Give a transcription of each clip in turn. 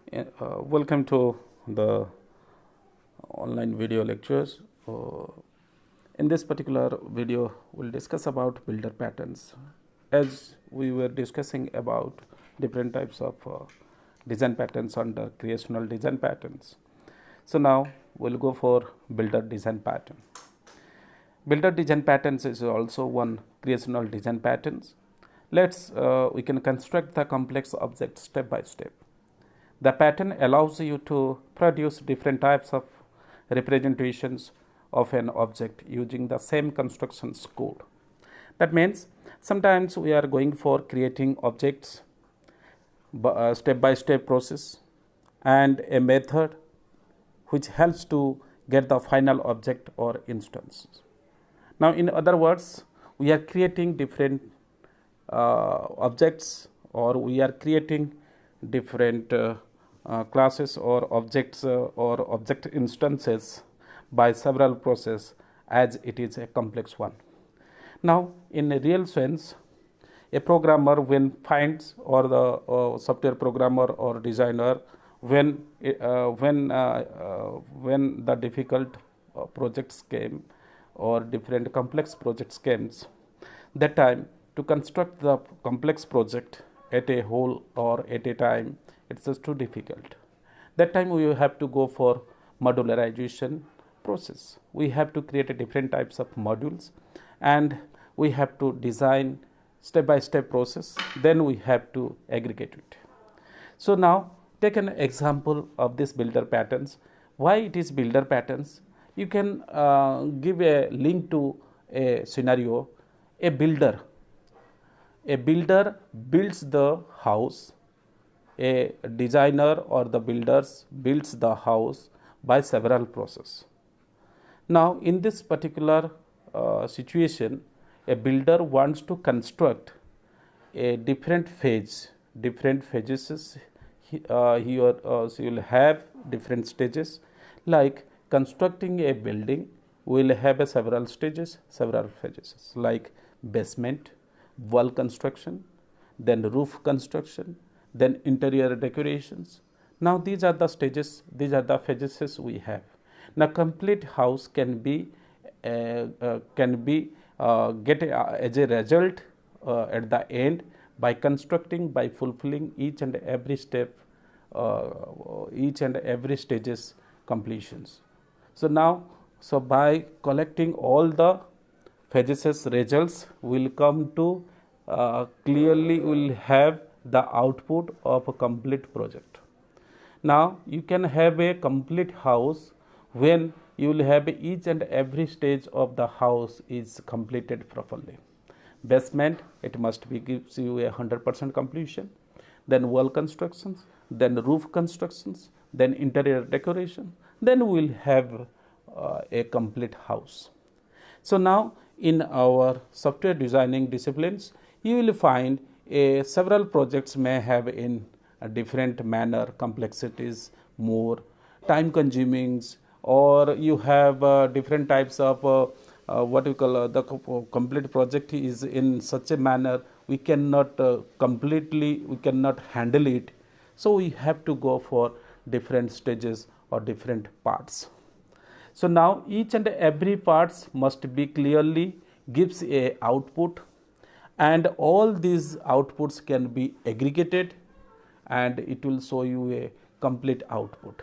Welcome to the online video lectures. In this particular video, we'll discuss about builder patterns. As we were discussing about different types of design patterns under creational design patterns. So now we'll go for builder design pattern. Builder design patterns is also one creational design patterns. We can construct the complex object step by step. The pattern allows you to produce different types of representations of an object using the same constructions code. That means sometimes we are going for creating objects step by step process and a method which helps to get the final object or instance. Now, in other words, we are creating different objects, or we are creating different classes or objects or object instances by several processes, as it is a complex one. Now, in a real sense, a programmer when finds, or the software programmer or designer when the difficult projects came or different complex projects came, that time to construct the complex project at a whole or at a time, it's just too difficult. That time we have to go for modularization process. We have to create a different types of modules and we have to design step by step process, then we have to aggregate it. So now take an example of this builder patterns. Why it is builder patterns? You can give a link to a scenario. A builder builds the house. A designer or the builders builds the house by several processes. Now, in this particular situation, a builder wants to construct a different phases. He will have different stages. Like constructing a building will have several stages, several phases, like basement, wall construction, then roof construction, then interior decorations. Now these are the stages, these are the phases we have. Now complete house can be get as a result at the end by constructing, by fulfilling each and every step, each and every stages completions. So now, by collecting all the phases results, will come to clearly will have the output of a complete project. Now you can have a complete house when you will have each and every stage of the house is completed properly. Basement, it must be gives you 100% completion, then wall constructions, then roof constructions, then interior decoration, then we will have a complete house. So now in our software designing disciplines, you will find several projects may have in a different manner complexities, more time consuming, or you have different types of what we call the complete project is in such a manner we cannot we cannot handle it. So we have to go for different stages or different parts. So now each and every parts must be clearly gives a output, and all these outputs can be aggregated and it will show you a complete output.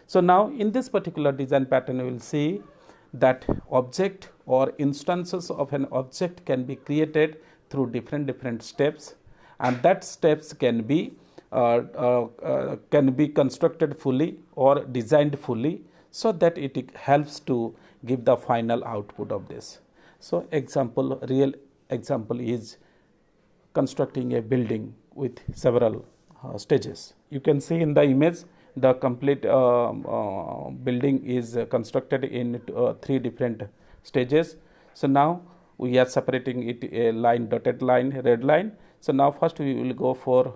So now in this particular design pattern, we will see that object or instances of an object can be created through different steps, and that steps can be constructed fully or designed fully, so that it helps to give the final output of this. So real example is constructing a building with several stages. You can see in the image the complete building is constructed in 3 different stages. So now we are separating it a line, dotted line, red line. So now first we will go for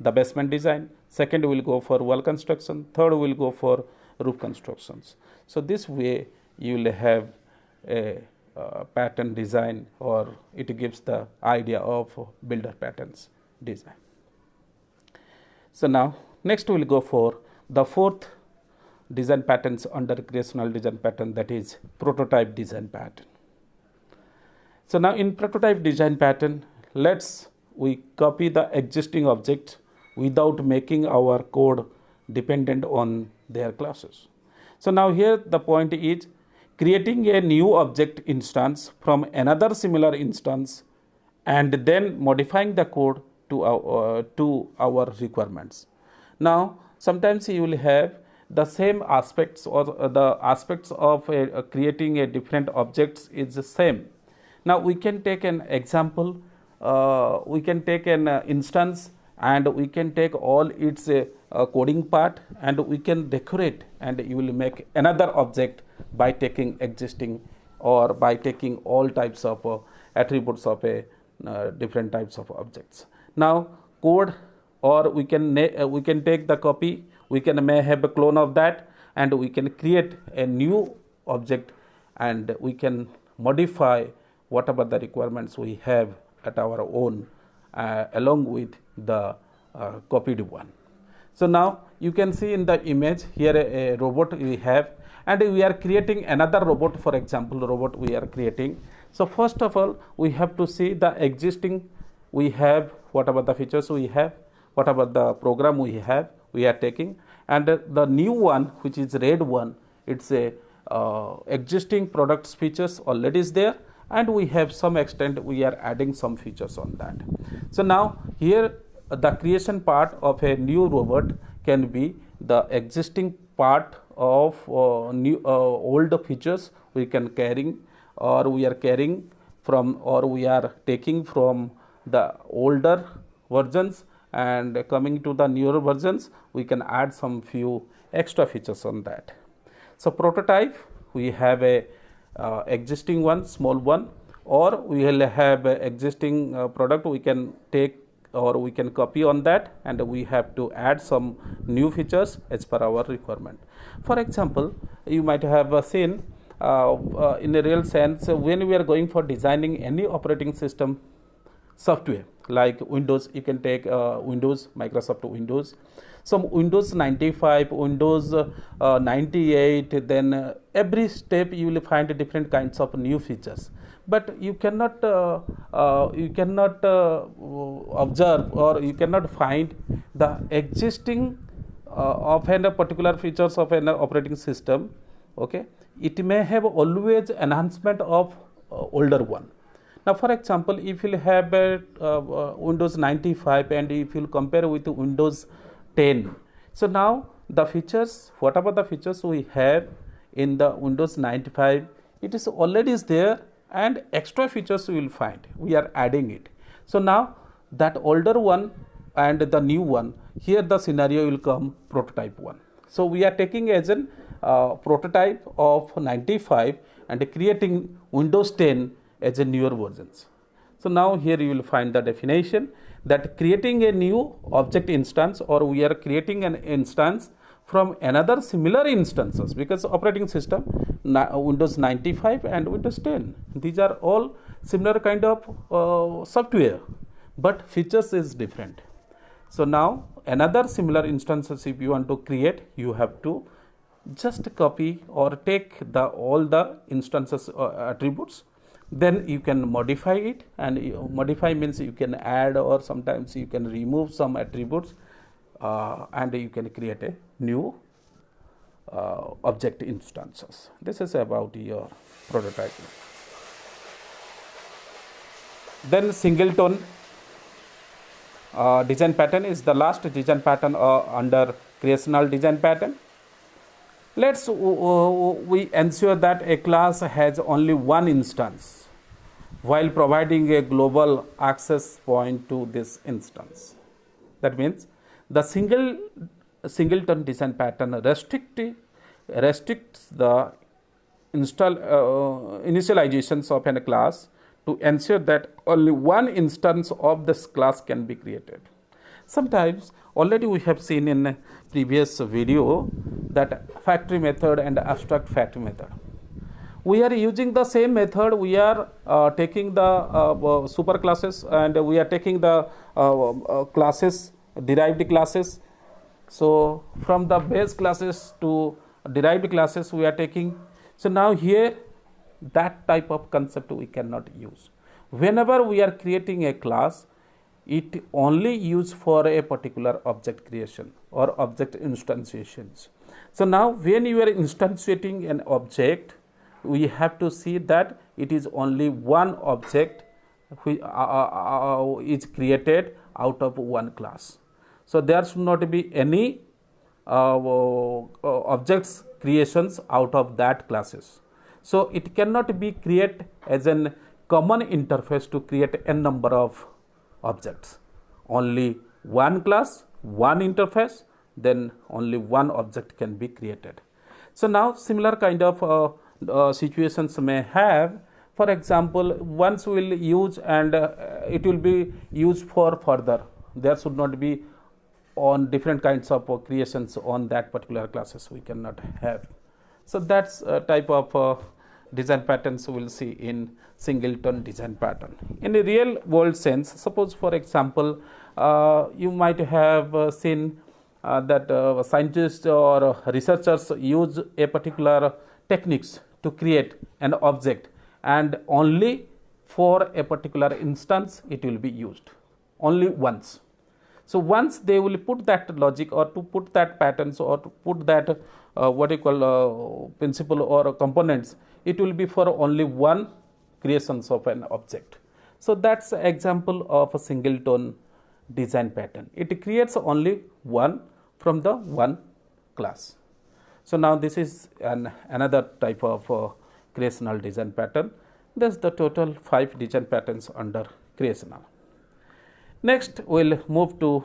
the basement design, second we will go for wall construction, third we will go for roof constructions. So this way you will have a pattern design, or it gives the idea of builder patterns design. So now Next we will go for the fourth design patterns under creational design pattern, that is prototype design pattern. So now in prototype design pattern, we copy the existing object without making our code dependent on their classes. So now here the point is creating a new object instance from another similar instance and then modifying the code to our requirements. Now sometimes you will have the same aspects, or the aspects of creating a different objects is the same. Now we can take an example, we can take an instance and we can take all its coding part and we can decorate, and you will make another object by taking existing or by taking all types of attributes of a different types of objects. Now code, or we can take the copy, we may have a clone of that, and we can create a new object and we can modify whatever the requirements we have at our own along with the copied one. So now you can see in the image here a robot we have, and we are creating another robot. For example, robot we are creating. So first of all we have to see the existing, we have whatever the features we have, whatever the program we have, we are taking, and the new one which is red one, it's a existing products features already is there, and we have some extent we are adding some features on that. So now here the creation part of a new robot can be the existing part of new old features we can carrying, or we are carrying from, or we are taking from the older versions and coming to the newer versions, we can add some few extra features on that. So prototype, we have a existing one, small one, or we will have a existing product we can take or we can copy on that, and we have to add some new features as per our requirement. For example, you might have seen in a real sense, when we are going for designing any operating system software like Windows, you can take Windows, Microsoft Windows, some Windows 95, Windows 98, then every step you will find different kinds of new features, but you cannot observe, or you cannot find the existing of a particular features of an operating system. Okay, it may have always enhancement of older one. Now for example, if you have a Windows 95 and if you compare with Windows 10, so now the features, whatever the features we have in the Windows 95, it is already there, and extra features we will find, we are adding it. So now that older one and the new one, here the scenario will come prototype one. So we are taking as an prototype of 95 and creating Windows 10 as a newer versions. So now here you will find the definition that creating a new object instance, or we are creating an instance from another similar instances, because operating system Windows 95 and Windows 10, these are all similar kind of software, but features is different. So now another similar instances if you want to create, you have to just copy or take all the instances attributes, then you can modify it, and modify means you can add, or sometimes you can remove some attributes, and you can create a new object instances. This is about your prototyping. Then Singleton design pattern is the last design pattern under creational design pattern. Let's we ensure that a class has only one instance while providing a global access point to this instance. That means the Singleton design pattern restricts the initializations of a class to ensure that only one instance of this class can be created. Sometimes already we have seen in a previous video that factory method and abstract factory method. We are using the same method. We are taking the super classes, and we are taking the classes, derived classes. So from the base classes to derived classes we are taking. So now here that type of concept we cannot use. Whenever we are creating a class, it only used for a particular object creation or object instantiations. So now when you are instantiating an object, we have to see that it is only one object which is created out of one class. So there should not be any objects creations out of that classes. So it cannot be created as a common interface to create n number of objects. Only one class, one interface, then only one object can be created. So now similar kind of situations may have. For example, once we will use and it will be used for further. There should not be on different kinds of creations on that particular classes we cannot have. So that's a type of design patterns we will see in Singleton design pattern. In a real world sense, suppose for example you might have seen that scientists or researchers use a particular techniques to create an object, and only for a particular instance it will be used only once. So once they will put that logic or to put that patterns or to put that what you call principle or components, it will be for only one creations of an object. So that's an example of a singleton design pattern. It creates only one from the one class. So now this is another type of creational design pattern. That's the total 5 design patterns under creational. Next we'll move to